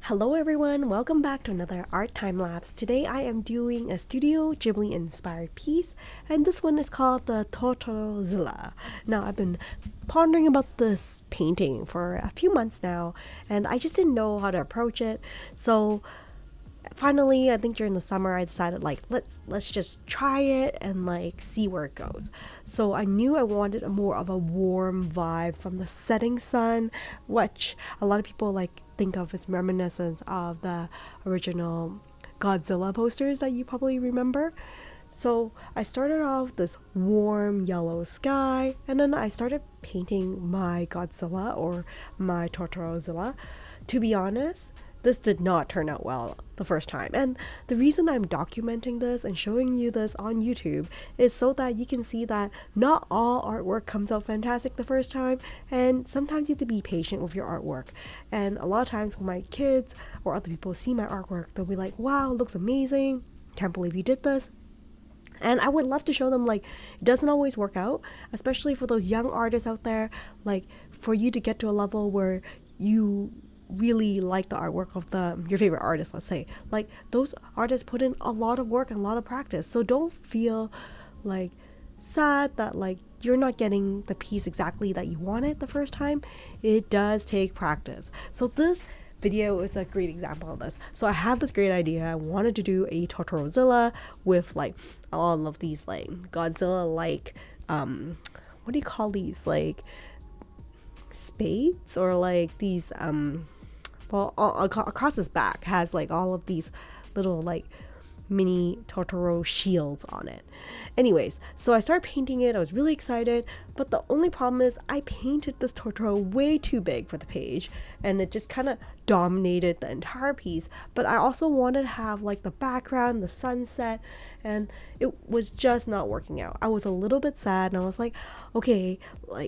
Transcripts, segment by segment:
Hello everyone, welcome back to another art time lapse. Today I am doing a Studio Ghibli inspired piece, and this one is called the TOTOROZILLA. Now I've been pondering about this painting for a few months now, and I just didn't know how to approach it. So finally, I think during the summer I decided let's just try it and see where it goes. So I knew I wanted a more of a warm vibe from the setting sun, which a lot of people think of as reminiscent of the original Godzilla posters that you probably remember. So I started off this warm yellow sky, and then I started painting my Godzilla or my Totorozilla. To be honest, this did not turn out well the first time. And the reason I'm documenting this and showing you this on YouTube is so that you can see that not all artwork comes out fantastic the first time, and sometimes you have to be patient with your artwork. And a lot of times when my kids or other people see my artwork, they'll be like, wow, it looks amazing. Can't believe you did this. And I would love to show them it doesn't always work out, especially for those young artists out there, for you to get to a level where you really like the artwork of your favorite artist, let's say, those artists put in a lot of work and a lot of practice. So don't feel sad that you're not getting the piece exactly that you wanted the first time. It does take practice. So this video is a great example of this. So I had this great idea. I wanted to do a Totorozilla with all of these Godzilla what do you call these, spades, or these across his back has all of these little mini Totoro shields on it. Anyways, so I started painting it. I was really excited, but the only problem is I painted this Totoro way too big for the page, and it just kind of dominated the entire piece. But I also wanted to have the background, the sunset, and it was just not working out. I was a little bit sad, and I was like, okay,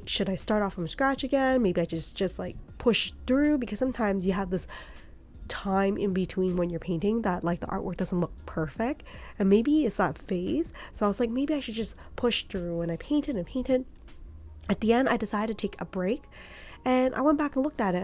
should I start off from scratch again? Maybe I just push through, because sometimes you have this time in between when you're painting that the artwork doesn't look perfect, and maybe it's that phase. So I was like, maybe I should just push through, and I painted and painted. At the end I decided to take a break, and I went back and looked at it.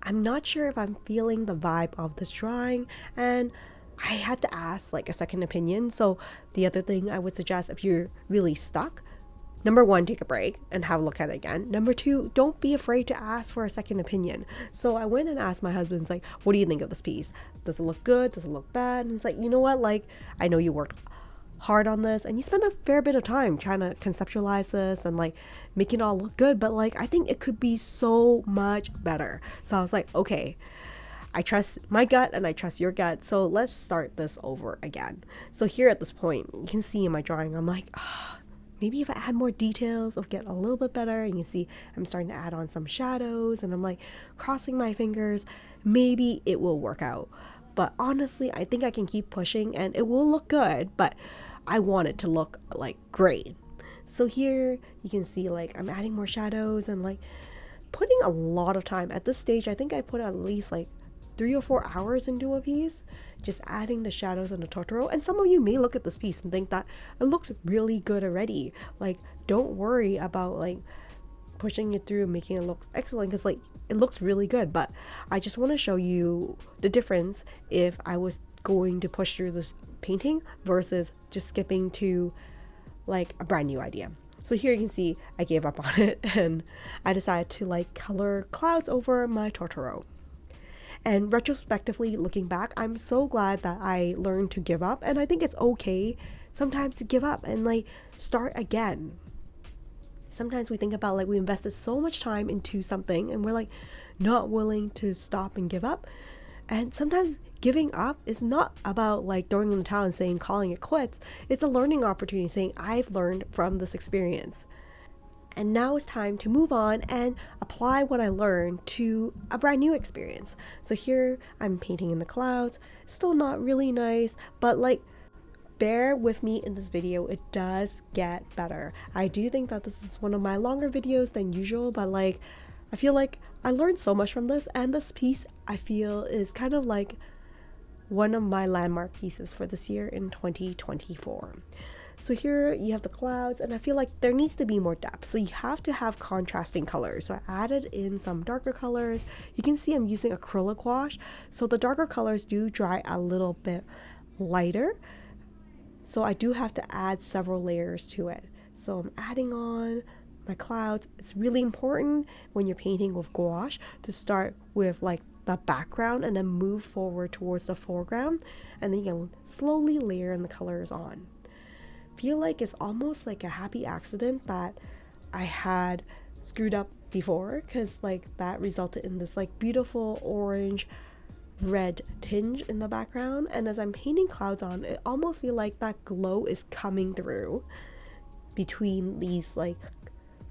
I'm not sure if I'm feeling the vibe of this drawing, and I had to ask a second opinion. So the other thing I would suggest, if you're really stuck, number one, take a break and have a look at it again. Number two, don't be afraid to ask for a second opinion. So I went and asked my husband, what do you think of this piece? Does it look good? Does it look bad? And it's you know what, I know you worked hard on this and you spent a fair bit of time trying to conceptualize this and make it all look good, but I think it could be so much better. So I was like, okay, I trust my gut and I trust your gut, so let's start this over again. So here at this point, you can see in my drawing, I'm maybe if I add more details, it'll get a little bit better. You can see I'm starting to add on some shadows, and I'm crossing my fingers. Maybe it will work out. But honestly, I think I can keep pushing and it will look good, but I want it to look great. So here you can see I'm adding more shadows and putting a lot of time. At this stage, I think I put at least 3 or 4 hours into a piece, just adding the shadows on the Totoro. And some of you may look at this piece and think that it looks really good already. Don't worry about pushing it through and making it look excellent, because it looks really good. But I just want to show you the difference if I was going to push through this painting versus just skipping to a brand new idea. So here you can see I gave up on it and I decided to color clouds over my Totoro. And retrospectively looking back, I'm so glad that I learned to give up, and I think it's okay sometimes to give up and start again. Sometimes we think about we invested so much time into something and we're not willing to stop and give up. And sometimes giving up is not about throwing in the towel and saying calling it quits. It's a learning opportunity, saying I've learned from this experience. And now it's time to move on and apply what I learned to a brand new experience. So here I'm painting in the clouds. Still not really nice, but bear with me in this video. It does get better. I do think that this is one of my longer videos than usual, but I feel I learned so much from this, and this piece I feel is kind of one of my landmark pieces for this year in 2024. So here you have the clouds, and I feel like there needs to be more depth. So you have to have contrasting colors. So I added in some darker colors. You can see I'm using acrylic wash. So the darker colors do dry a little bit lighter. So I do have to add several layers to it. So I'm adding on my clouds. It's really important when you're painting with gouache to start with like the background and then move forward towards the foreground, and then you can slowly layer in the colors on. Feel like it's almost like a happy accident that I had screwed up before, because like that resulted in this like beautiful orange red tinge in the background, and as I'm painting clouds on, it almost feel like that glow is coming through between these like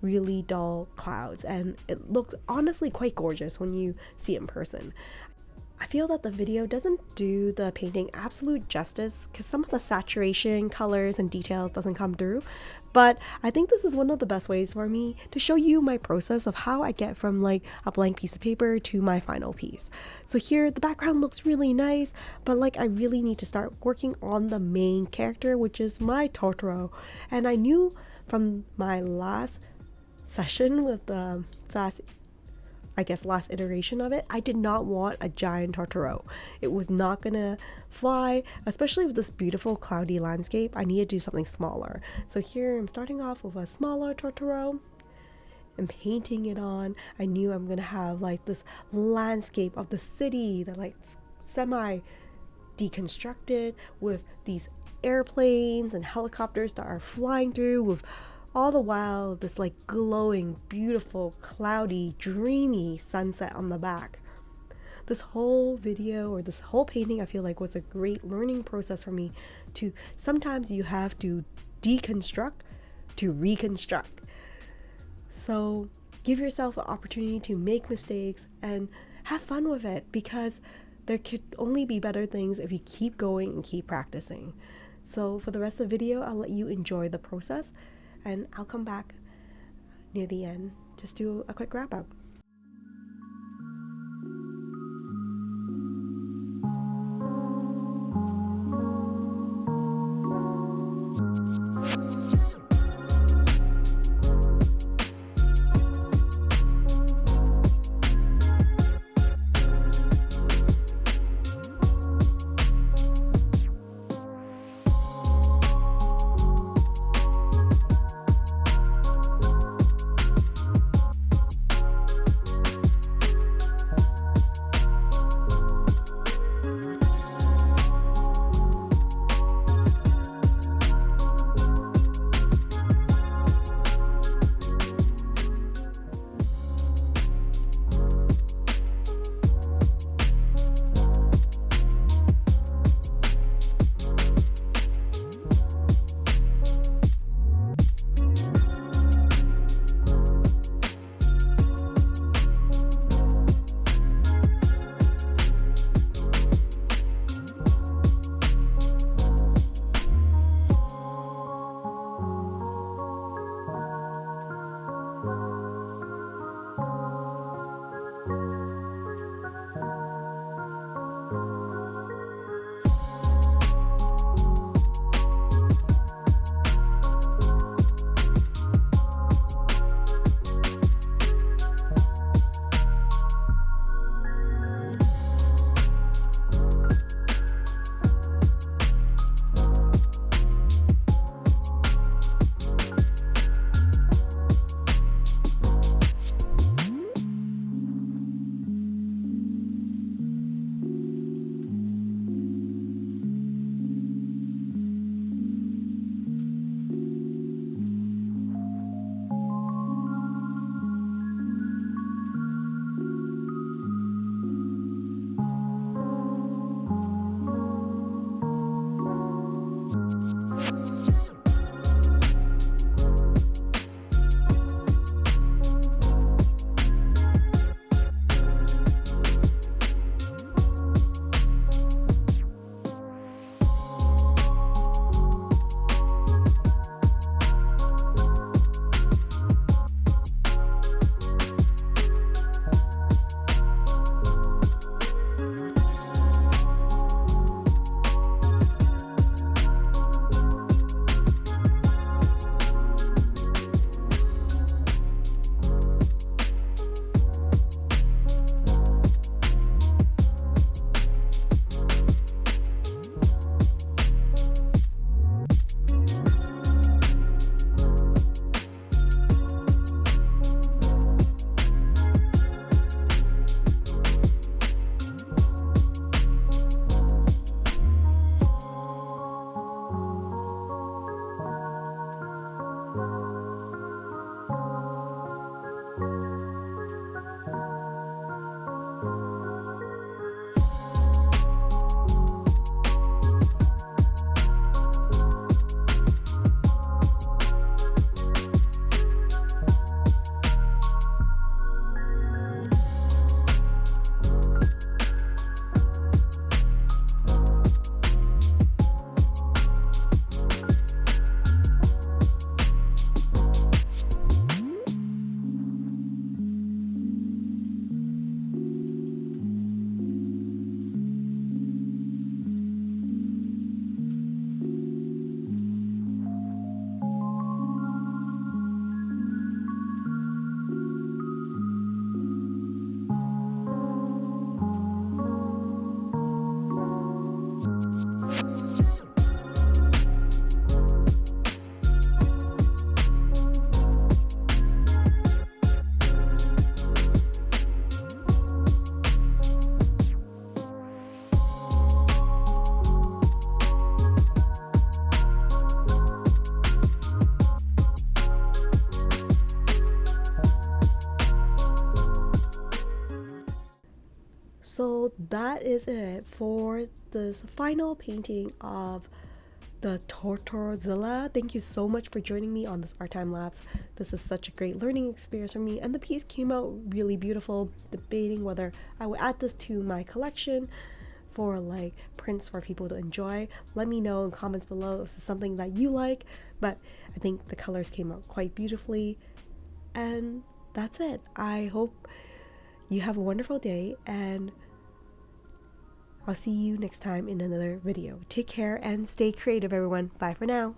really dull clouds, and it looked honestly quite gorgeous when you see it in person. I feel that the video doesn't do the painting absolute justice because some of the saturation, colors, and details doesn't come through, but I think this is one of the best ways for me to show you my process of how I get from like a blank piece of paper to my final piece. So here the background looks really nice, but like I really need to start working on the main character, which is my Totoro. And I knew from my last session with the last iteration of it, I did not want a giant Totoro. It was not gonna fly, especially with this beautiful cloudy landscape. I need to do something smaller. So here I'm starting off with a smaller Totoro and painting it on. I knew I'm gonna have like this landscape of the city that like semi deconstructed with these airplanes and helicopters that are flying through, with all the while this like glowing, beautiful, cloudy, dreamy sunset on the back. This whole video, or this whole painting, I feel like was a great learning process for me. To sometimes you have to deconstruct to reconstruct. So give yourself an opportunity to make mistakes and have fun with it, because there could only be better things if you keep going and keep practicing. So for the rest of the video, I'll let you enjoy the process, and I'll come back near the end just do a quick wrap up. So that is it for this final painting of the TOTOROZILLA. Thank you so much for joining me on this art time lapse. This is such a great learning experience for me, and the piece came out really beautiful. Debating whether I would add this to my collection for like prints for people to enjoy. Let me know in comments below if this is something that you like, but I think the colors came out quite beautifully. And that's it. I hope you have a wonderful day, and I'll see you next time in another video. Take care and stay creative, everyone. Bye for now.